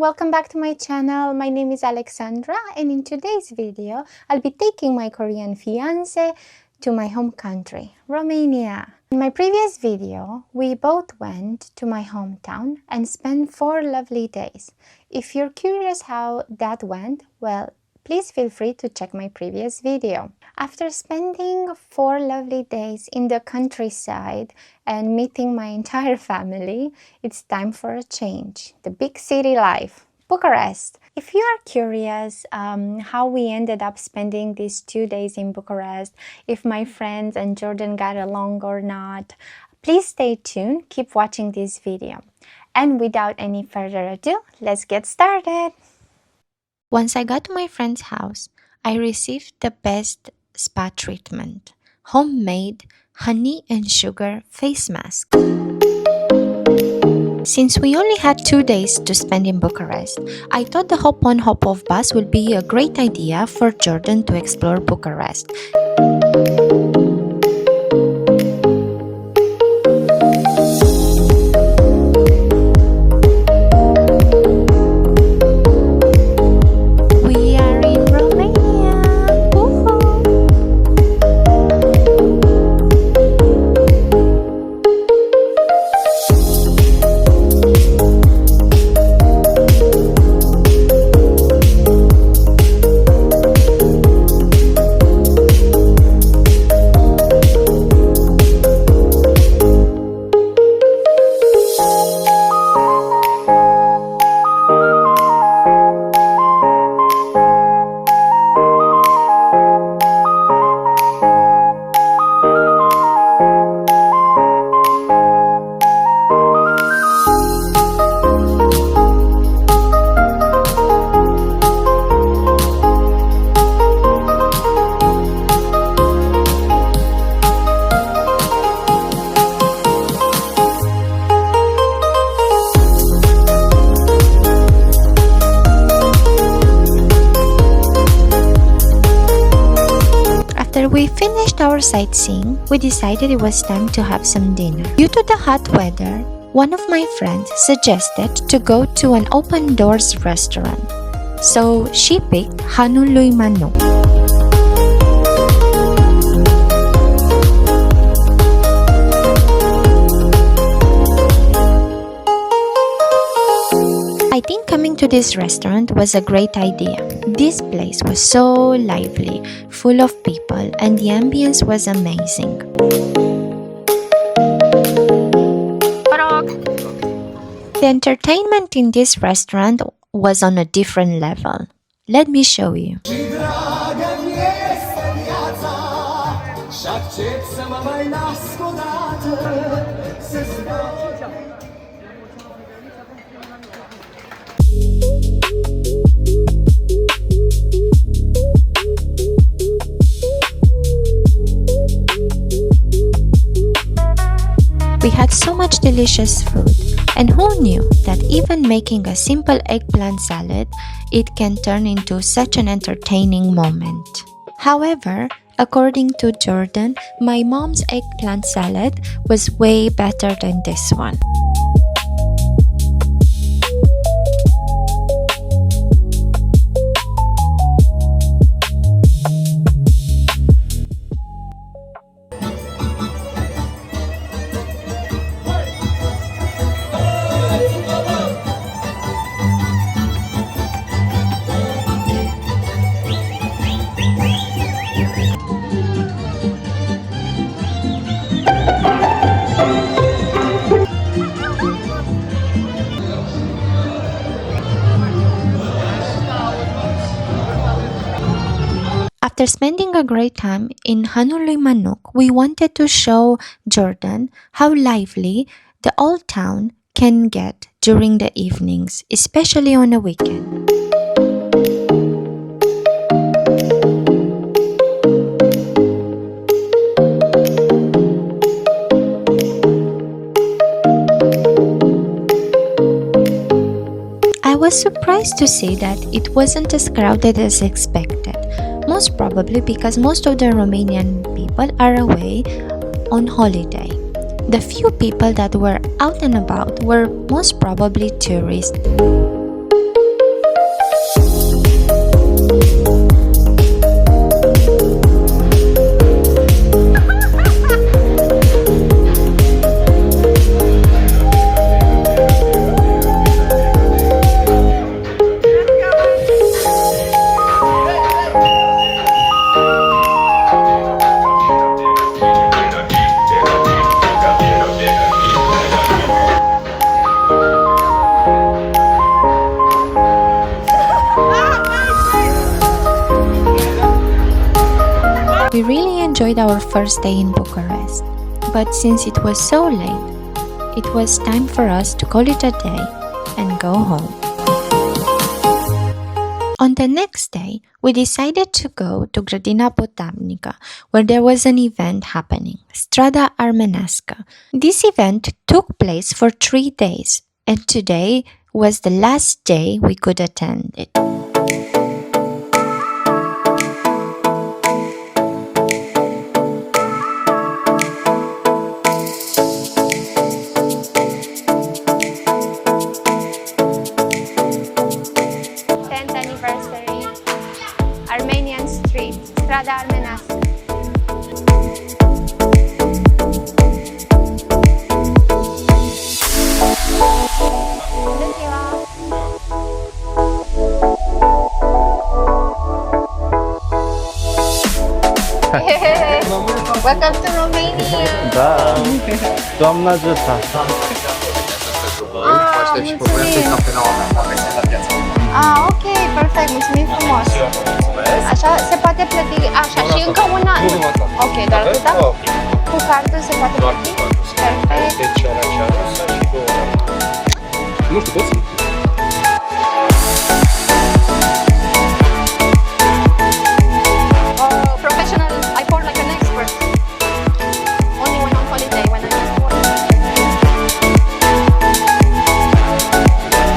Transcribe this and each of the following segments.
welcome back to my channel. My name is Alexandra, and in today's video, I'll be taking my Korean fiancé to my home country, Romania. In my previous video, we both went to my hometown and spent 4 lovely days. If you're curious how that went, well, please feel free to check my previous video. After spending 4 lovely days in the countryside and meeting my entire family, it's time for a change. The big city life, Bucharest. If you are curious how we ended up spending these 2 days in Bucharest, if my friends and Jordan got along or not, please stay tuned, keep watching this video. And without any further ado, let's get started. Once I got to my friend's house, I received the best spa treatment, homemade honey and sugar face mask. Since we only had 2 days to spend in Bucharest, I thought the hop-on hop-off bus would be a great idea for Jordan to explore Bucharest. After we finished our sightseeing, we decided it was time to have some dinner. Due to the hot weather, one of my friends suggested to go to an open doors restaurant. So she picked Hanul Manuc. I think coming to this restaurant was a great idea. This place was so lively, full of people, and the ambience was amazing. The entertainment in this restaurant was on a different level. Let me show you. We had so much delicious food, and who knew that even making a simple eggplant salad, it can turn into such an entertaining moment. However, according to Jordan, my mom's eggplant salad was way better than this one. After spending a great time in Hanul Manuc, we wanted to show Jordan how lively the old town can get during the evenings, especially on a weekend. I was surprised to see that it wasn't as crowded as expected. Most probably because most of the Romanian people are away on holiday. The few people that were out and about were most probably tourists. our first day in Bucharest, but since it was so late, it was time for us to call it a day and go home. On the next day, we decided to go to Grădina Botanica, where there was an event happening, Strada Armenească. This event took place for 3 days, and today was the last day we could attend it. Anniversary, Armenian Street, Strada Armenească. Welcome to Romania! Da, doamna ajută! Ok, perfect, mulțumim frumos! Așa se poate plăti, așa, și încă una? Ok, doar atâta? Cu cardul se poate plăti? Perfect! Nu știu, poți? Professional, I pour like an expert. Only when on holiday, when I just work.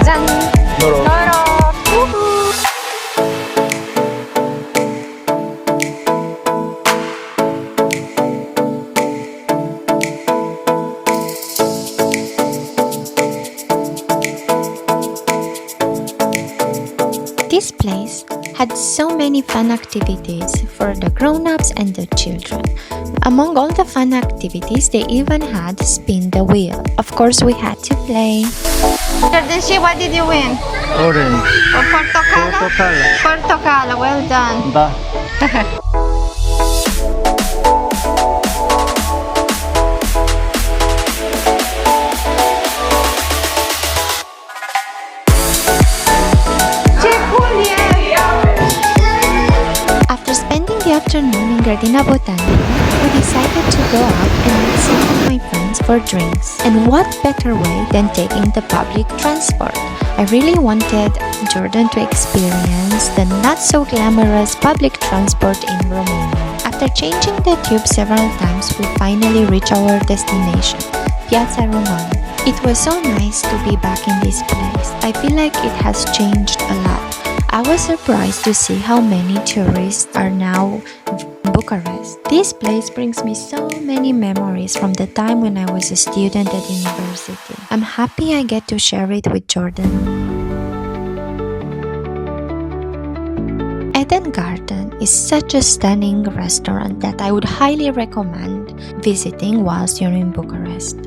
Zan! Noroc! This place had so many fun activities for the grown-ups and the children. Among all the fun activities, they even had spin the wheel. Of course, we had to play. Jordan, what did you win? Orange. Or portocala? Portocala. Portocala, well done. Da. After spending the afternoon in Grădina Botanica, we decided to go out and meet some of my friends for drinks. And what better way than taking the public transport? I really wanted Jordan to experience the not-so-glamorous public transport in Romania. After changing the tube several times, we finally reached our destination, Piața Romana. It was so nice to be back in this place. I feel like it has changed a lot. I was surprised to see how many tourists are now in Bucharest. This place brings me so many memories from the time when I was a student at university. I'm happy I get to share it with Jordan. Eden Garden is such a stunning restaurant that I would highly recommend visiting whilst you're in Bucharest.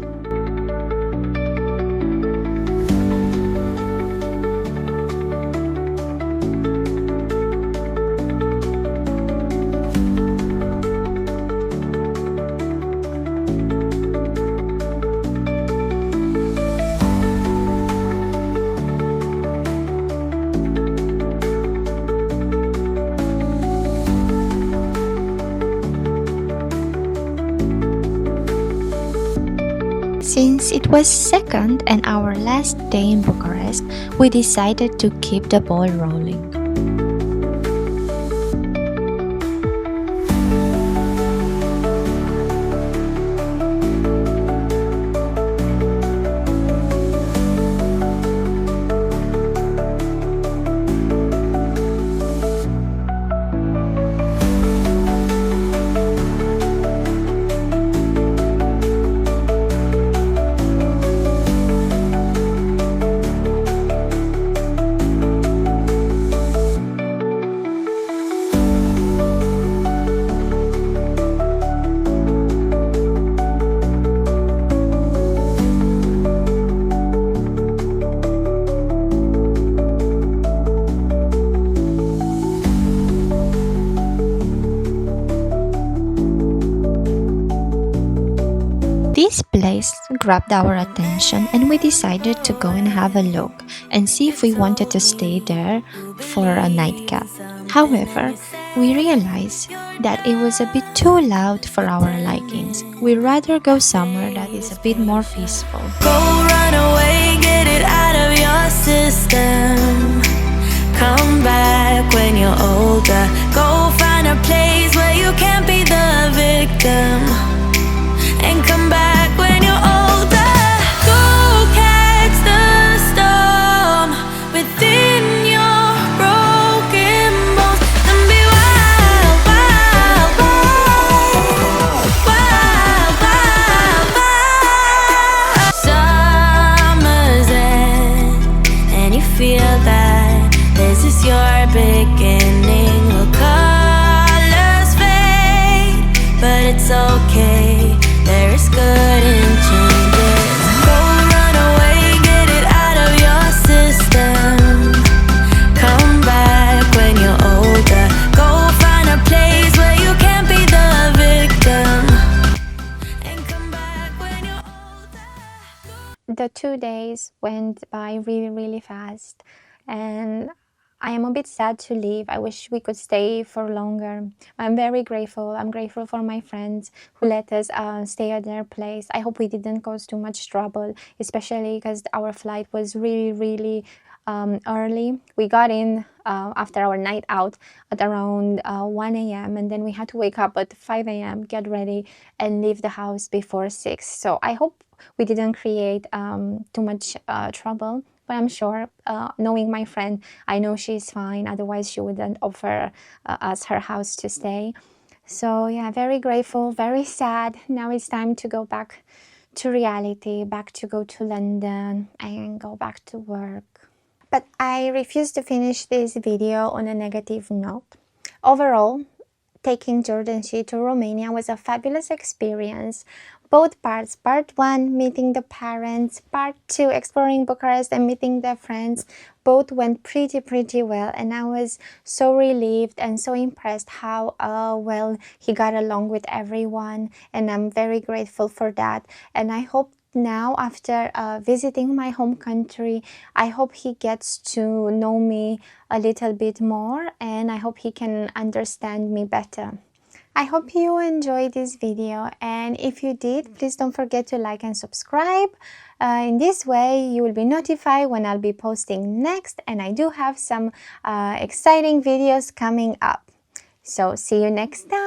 Since it was second and our last day in Bucharest, we decided to keep the ball rolling. This place grabbed our attention and we decided to go and have a look and see if we wanted to stay there for a nightcap. However, we realized that it was a bit too loud for our likings. We'd rather go somewhere that is a bit more peaceful. Go run away, get it out of your system. Come back when you're older. Go find a place where you can't be the victim. And come back when you're older. Go catch the storm within your broken bones. And be wild, wild, wild, wild, wild, wild. Summer's end, and you feel that this is your beginning. Will colors fade, but it's okay. There is good in changes. Go run away, get it out of your system. Come back when you're older. Go find a place where you can't be the victim. And come back when you're older. The 2 days went by really, really fast, and I am a bit sad to leave. I wish we could stay for longer. I'm very grateful. I'm grateful for my friends who let us stay at their place. I hope we didn't cause too much trouble, especially because our flight was really, really early. We got in after our night out at around 1 a.m. and then we had to wake up at 5 a.m., get ready, and leave the house before 6. So I hope we didn't create too much trouble. But I'm sure, knowing my friend, I know she's fine. Otherwise, she wouldn't offer us her house to stay. So yeah, very grateful, very sad. Now it's time to go back to reality, back to go to London and go back to work. But I refuse to finish this video on a negative note. Overall, taking Jordanshi to Romania was a fabulous experience. Both parts, part 1, meeting the parents, part 2, exploring Bucharest and meeting their friends, both went pretty well, and I was so relieved and so impressed how well he got along with everyone, and I'm very grateful for that. And I hope now, after visiting my home country, I hope he gets to know me a little bit more, and I hope he can understand me better. I hope you enjoyed this video, and if you did, please don't forget to like and subscribe. In this way, you will be notified when I'll be posting next, and I do have some exciting videos coming up. So see you next time.